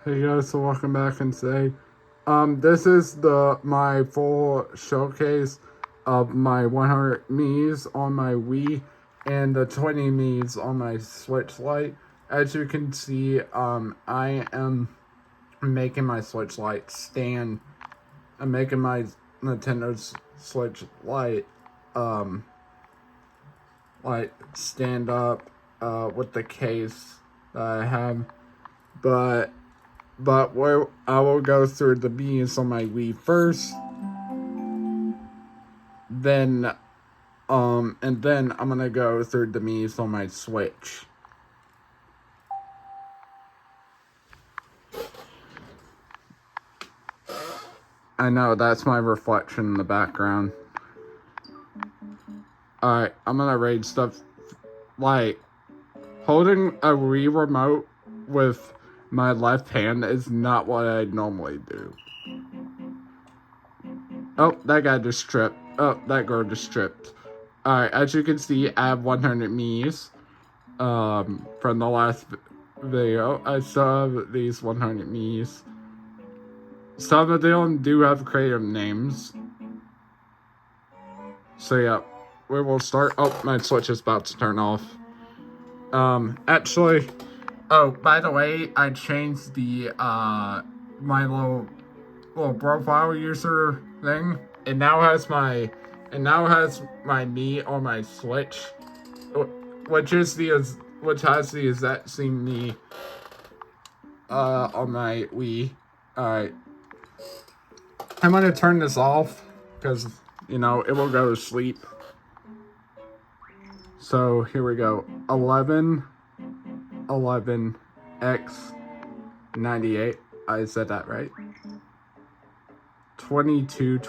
Hey guys, so welcome back and say, this is my full showcase of my 100 Miis on my Wii and the 20 Miis on my Switch Lite. As you can see, I am making my Switch Lite stand. I'm making my Nintendo Switch Lite, um, like stand up, with the case that I have, but where I will go through the Miis on my Wii first, then and then I'm gonna go through the Miis on my Switch. I know that's my reflection in the background. Alright, I'm gonna raid stuff. Like, holding a Wii remote with my left hand is not what I normally do. Oh, that guy just tripped. Oh, that girl just tripped. Alright, as you can see, I have 100 Miis. From the last video, I saw these 100 Miis. Some of them do have creative names. So yeah, we will start. Oh, my Switch is about to turn off. Actually, oh, by the way, I changed the, my little profile user thing. It now has my Mii on my Switch, which has the exact same Mii, on my Wii. Alright. I'm gonna turn this off, because, you know, it will go to sleep. So, here we go. 11, X, 98. I said that right. 22,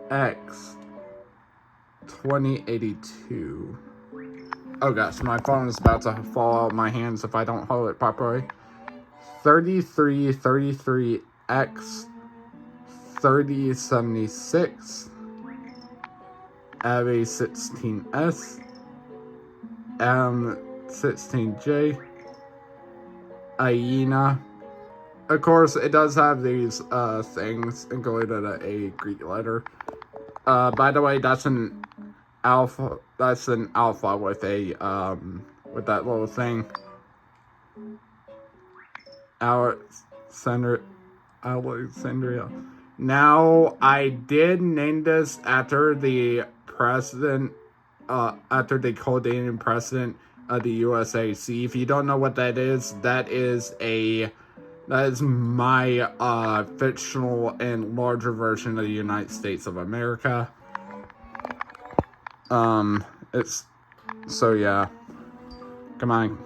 X, 2082. Oh gosh, my phone is about to fall out of my hands if I don't hold it properly. 33, X, 3076, Abby 16S, M16J, Iena. Of course, it does have these things included a Greek letter. By the way, that's an alpha. That's an alpha with a with that little thing. Alexandria. Now, I did name this after the president, after the coordinating president of the USAC. If you don't know what that is my fictional and larger version of the United States of America. It's, so yeah. Come on.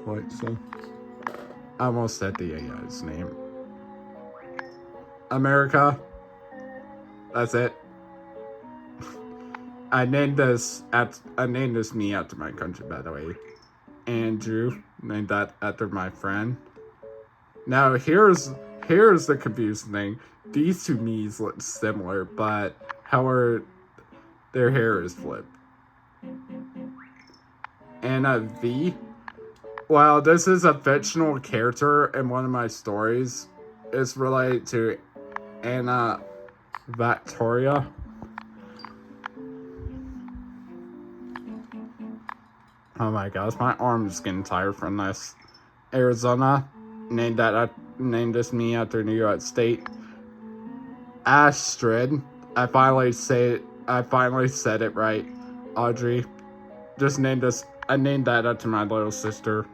What, so? I almost said the AI's name. America. That's it. I named this Mii after my country, by the way. Andrew, named that after my friend. Now here's the confusing thing. These two Miis look similar, but however, their hair is flipped. Anna V. Well, this is a fictional character in one of my stories. It's related to Anna Victoria. Oh my gosh, my arm's getting tired from this. Arizona, named this Mii after New York State. Astrid, I finally said it right. Audrey, just named this. I named that after my little sister.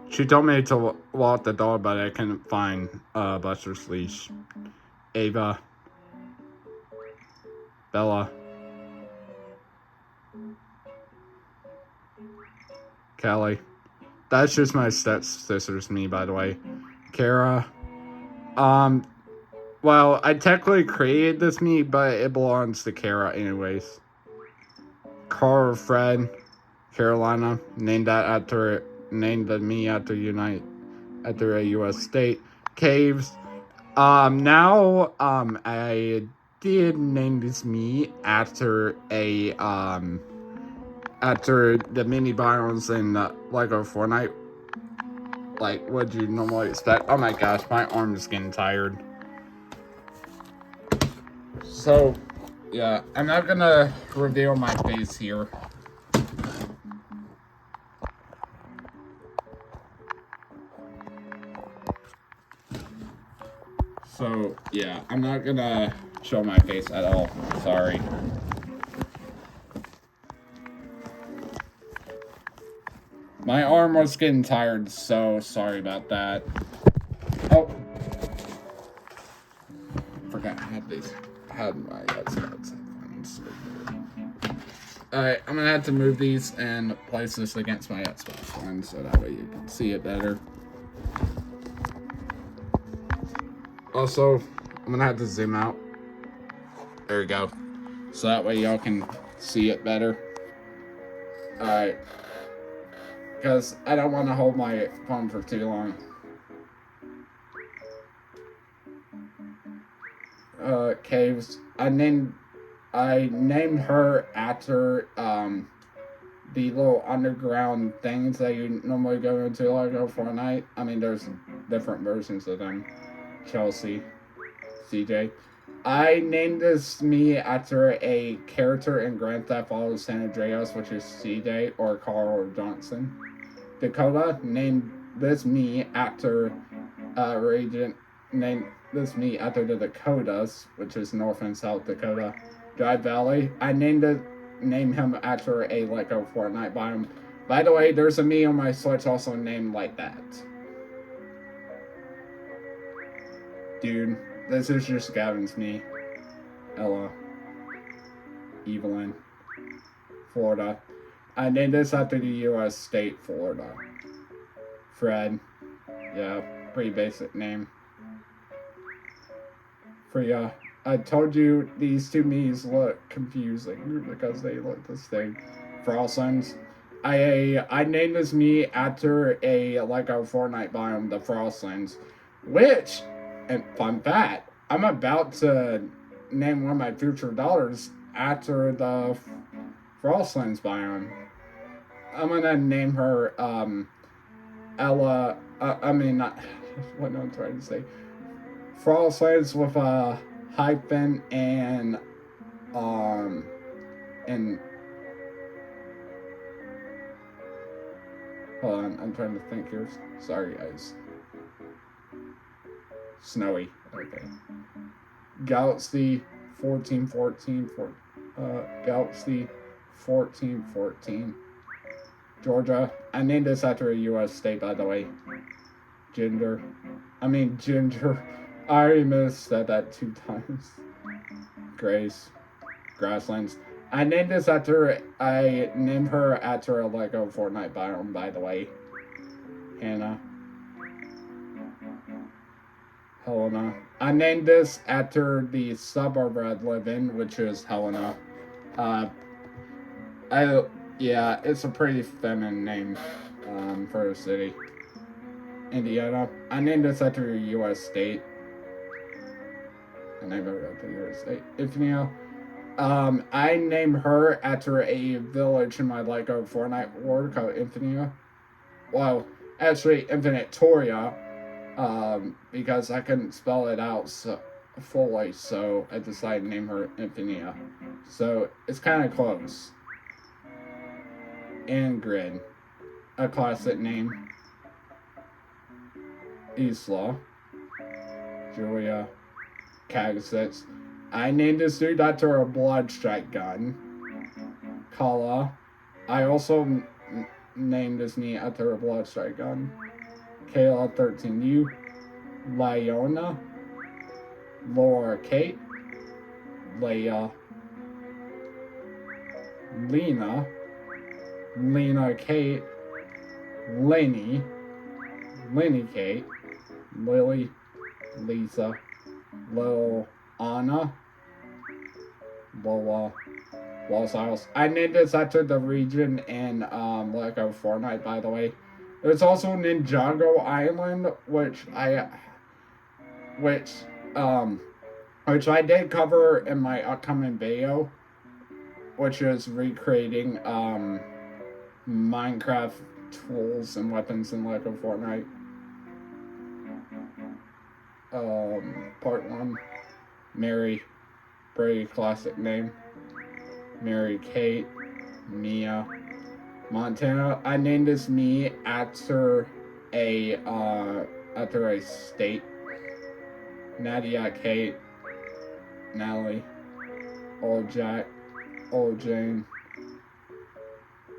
She told me to walk the dog, but I couldn't find Buster's leash. Ava, Bella, Kelly. That's just my stepsister's Mii, by the way. Kara. Well, I technically created this Mii, but it belongs to Kara anyways. Carl Fred, Carolina, named the Mii after a U.S. state. Caves. Now, I did name this Mii after a after the mini biomes in Lego Fortnite. Like, what you normally expect. Oh my gosh, my arm is getting tired. So, yeah, I'm not gonna reveal my face here. So, yeah, I'm not gonna show my face at all. Sorry. My arm was getting tired, so sorry about that. Oh. Forgot I had my headphones. Alright, I'm gonna have to move these and place this against my Xbox One so that way you can see it better. Also, I'm gonna have to zoom out. There we go. So that way y'all can see it better. Alright. Because I don't want to hold my phone for too long. Caves. I named her after the little underground things that you normally go into like Fortnite. I mean, there's different versions of them. Chelsea, CJ. I named this me after a character in Grand Theft Auto San Andreas, which is CJ or Carl Johnson. Dakota named this me after Regent named this me after the Dakotas, which is North and South Dakota. Dry Valley. I named him after a Lego Fortnite biome. By the way, there's a me on my Switch also named like that. Dude, this is just Gavin's me. Ella. Evelyn. Florida. I named this after the U.S. state, Florida. Fred. Yeah, pretty basic name. Freya. I told you these two me's look confusing because they look the same. Frostlands. I named this me after a Lego Fortnite biome, the Frostlands. Which, and fun fact, I'm about to name one of my future daughters after the Frostlands biome. I'm gonna name her Ella. Not what I'm trying to say. Frostlands with a hyphen and hold on, I'm trying to think here. Sorry, guys. Snowy. Okay. Galaxy 1414. Galaxy 1414. Georgia. I named this after a U.S. state, by the way. Ginger. I already said that 2 times. Grace. Grasslands. I named her after a Lego Fortnite biome, by the way. Hannah. Helena. I named this after the suburb I live in, which is Helena. It's a pretty feminine name for a city. Indiana. I named this after a U.S. state. I named her after a U.S. state. Ifnia. I named her after a village in my Lego Fortnite world called Infinia. Well, actually, Infinitoria. Because I couldn't spell it out fully, so I decided to name her Infinia. So, it's kind of close. Ingrid. A classic name. Isla. Julia. Kagasix. I named this dude after a blood strike gun. Kala. I also named this me after a blood strike gun. Kayla 13U. Lyona. Laura Kate. Leia. Lena Kate. Lenny Kate. Lily. Lisa. Lil Anna. Lola. Los Angeles. I named this after the region in Lego Fortnite, by the way. There's also Ninjago Island, which I did cover in my upcoming video. which is recreating Minecraft tools and weapons in Lego Fortnite. Part 1. Mary. Pretty classic name. Mary Kate. Mia. Montana. I named this me after a state. Nadia Kate. Natalie. Old Jack. Old Jane.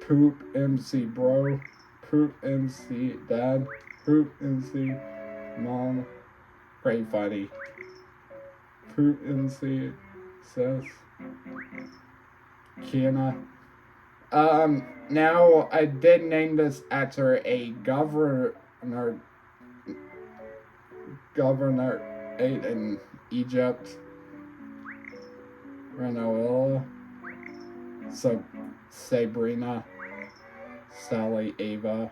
Poop MC Bro. Poop MC Dad. Poop MC Mom. Pretty funny. Poop MC Sis. Kiana. Now I did name this after a governor in Egypt. Renoella. So Sabrina. Sally Ava.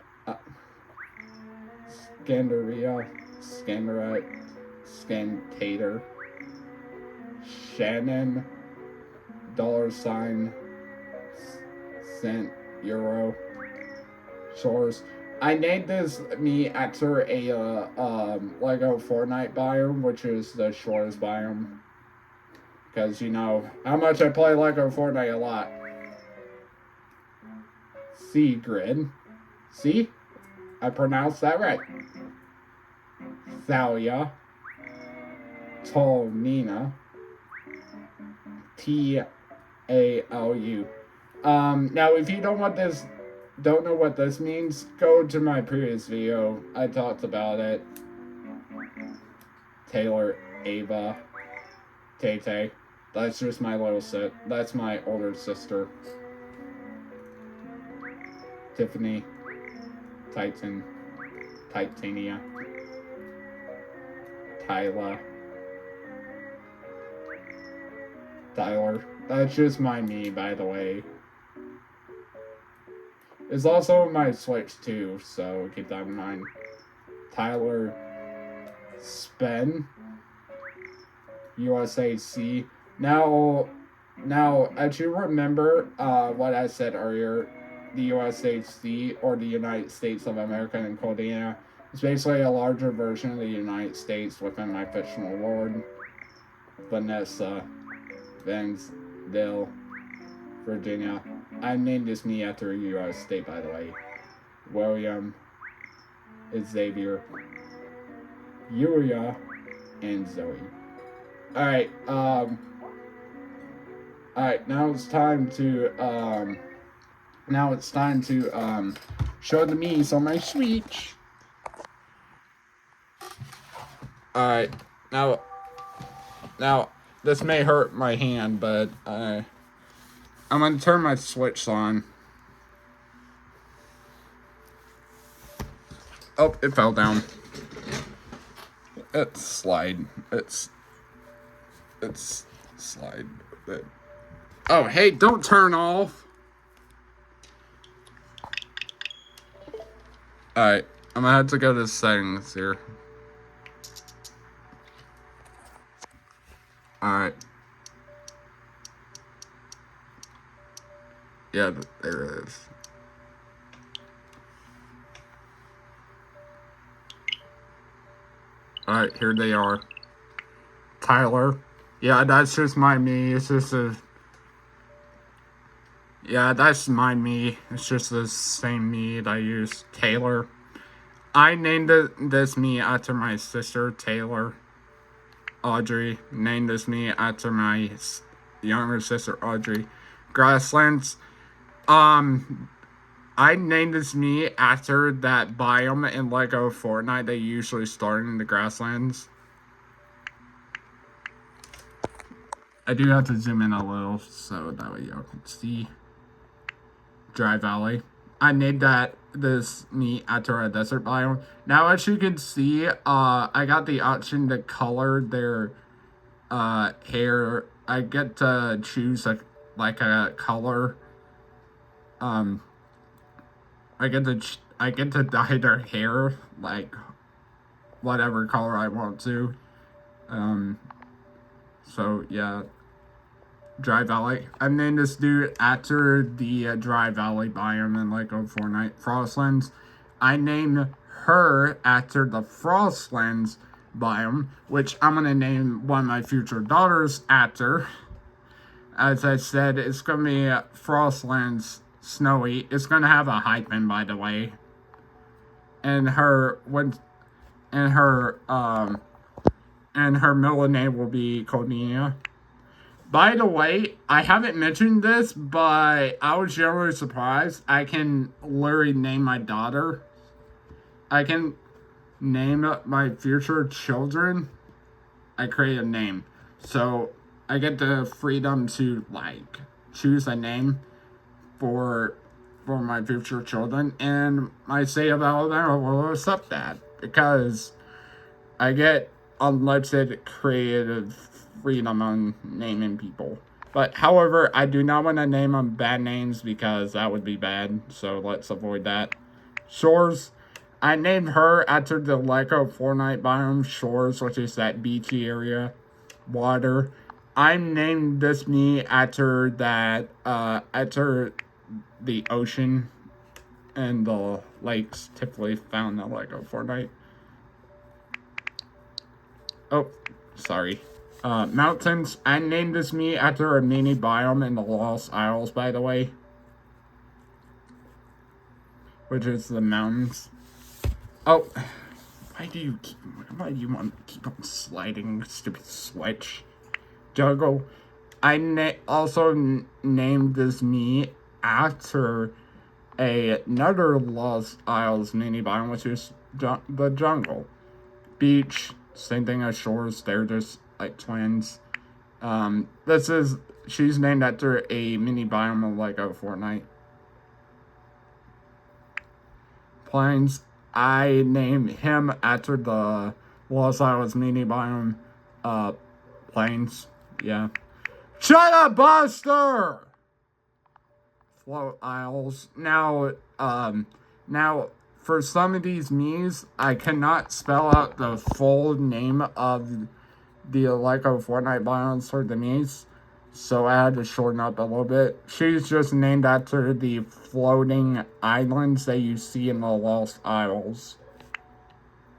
Scandaria. Scandaret. Scantator. Shannon. $. Cent. Euro. Shores. I named this me after a Lego Fortnite biome, which is the Shores biome. Because you know how much I play Lego Fortnite a lot. Grid. See? I pronounced that right. Thalia. Tolmina. T-A-L-U. Now if you don't know what this means, go to my previous video. I talked about it. Taylor, Ava, Tay-Tay. That's just my little that's my older sister. Tiffany, Titania, Tyler. That's just me, by the way. It's also my Switch too, so keep that in mind. Tyler, Spen, USAC. Now, as you remember what I said earlier, the USAC, or the United States of America and Codina, is basically a larger version of the United States within my fictional world. Vanessa, Vansdale, Virginia. I named this me after a U.S. state, by the way. William, Xavier, Yuria, and Zoe. Alright, now it's time to, show the Miis on my Switch. Alright, now, this may hurt my hand, but, I'm gonna turn my Switch on. Oh, it fell down. It's slide. It's slide. Oh, hey, don't turn off. Alright, I'm gonna have to go to settings here. Alright. Yeah, there it is. Alright, here they are. Tyler. Yeah, that's just my me. It's just a... Yeah, that's my me. It's just the same me that I use. Taylor. I named this me after my sister, Taylor. Audrey. Named this me after my younger sister, Audrey. Grasslands. I named this me after that biome in Lego Fortnite they usually start in the grasslands. I do have to zoom in a little so that way y'all can see. Dry Valley. I named this me after a desert biome. Now as you can see, I got the option to color their hair. I get to choose a color. I get to dye their hair like whatever color I want to. So yeah. Dry Valley. I named this dude after the Dry Valley biome in Lego Fortnite Frostlands. I named her after the Frostlands biome, which I'm gonna name one of my future daughters after. As I said, it's gonna be Frostlands Snowy. It's gonna have a hyphen, by the way. And her and her middle name will be Cornelia. By the way, I haven't mentioned this, but I was generally surprised. I can literally name my daughter. I can name my future children. I create a name. So I get the freedom to like choose a name for my future children, and my state of Alabama will accept that because I get unlimited creative freedom on naming people. But however, I do not want to name them bad names because that would be bad. So let's avoid that. Shores. I named her after the Lego Fortnite biome Shores, which is that beachy area. Water. I named this me after that after the ocean and the lakes typically found in Lego Fortnite. Oh, sorry. Mountains. I named this me after a mini biome in the Lost Isles, by the way. Which is the mountains. Oh, why do you want to keep on sliding, stupid switch? Juggle. I also named this me after another Lost Isles mini biome, which is the jungle. Beach. Same thing as Shores. They're just like twins. She's named after a mini biome of Lego Fortnite. Plains. I named him after the Los Isles mini biome. Plains. Yeah. Shut up, Buster! Float Isles. Now, for some of these Miis, I cannot spell out the full name of the Lego Fortnite biomes for the Miis, so I had to shorten up a little bit. She's just named after the floating islands that you see in the Lost Isles.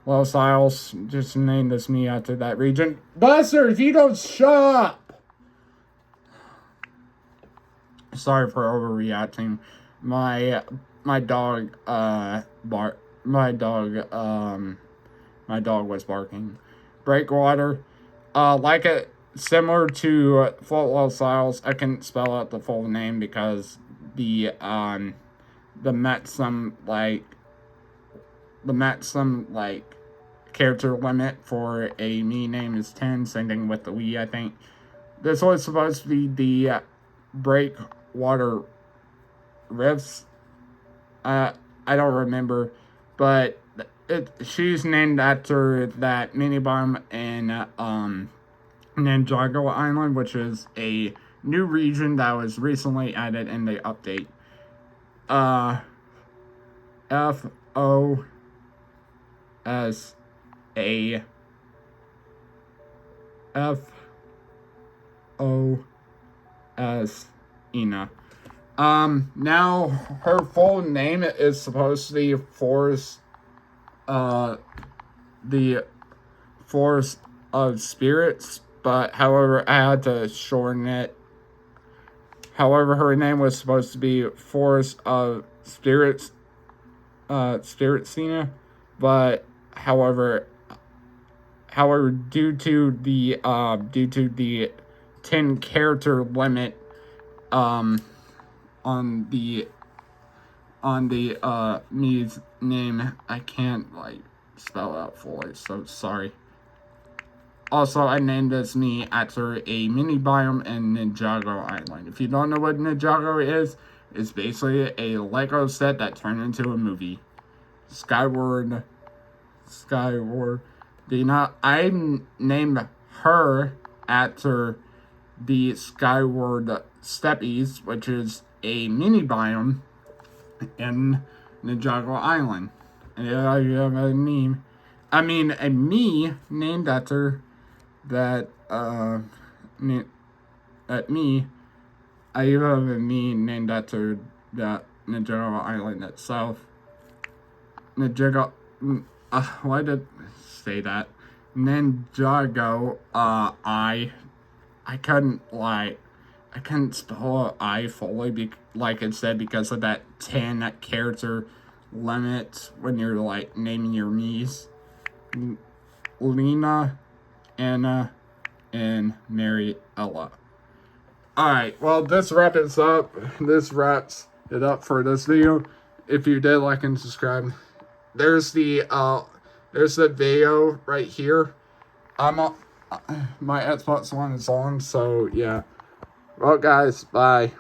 Lost Isles, just named this me after that region. Buster, if you don't shut up! Sorry for overreacting. My dog was barking. Breakwater. Like it, similar to Float Lost Isles, I couldn't spell out the full name because the maximum character limit for a me name is 10. Same thing with the Wii, I think. This was supposed to be the Breakwater Rifts. I don't remember, but she's named after that mini bomb in Ninjago Island, which is a new region that was recently added in the update. Ina. Now her full name is supposed to be the Force of Spirits, but however, I had to shorten it. However, her name was supposed to be Force of Spirits, Spiritsina, but however, due to the 10 character limit, on the Mii's name, I can't spell out fully, so sorry. Also, I named this Mii after a mini biome in Ninjago Island. If you don't know what Ninjago is, it's basically a Lego set that turned into a movie. Skyward. I named her after the Skyward Steppies, which is a mini biome in Ninjago Island. And you have a meme. I mean, a me named after that at me. I even have a me named after that Ninjago Island itself. Ninjago, why did I say that? Ninjago, I couldn't, like, I couldn't spell I fully, like it said, because of that 10 character limit when you're, like, naming your Miis. Lena, Anna, and Mariella. Alright, well, this wraps up. This wraps it up for this video. If you did, like and subscribe. There's the video right here. My Xbox One is on, so yeah. Well, guys, bye.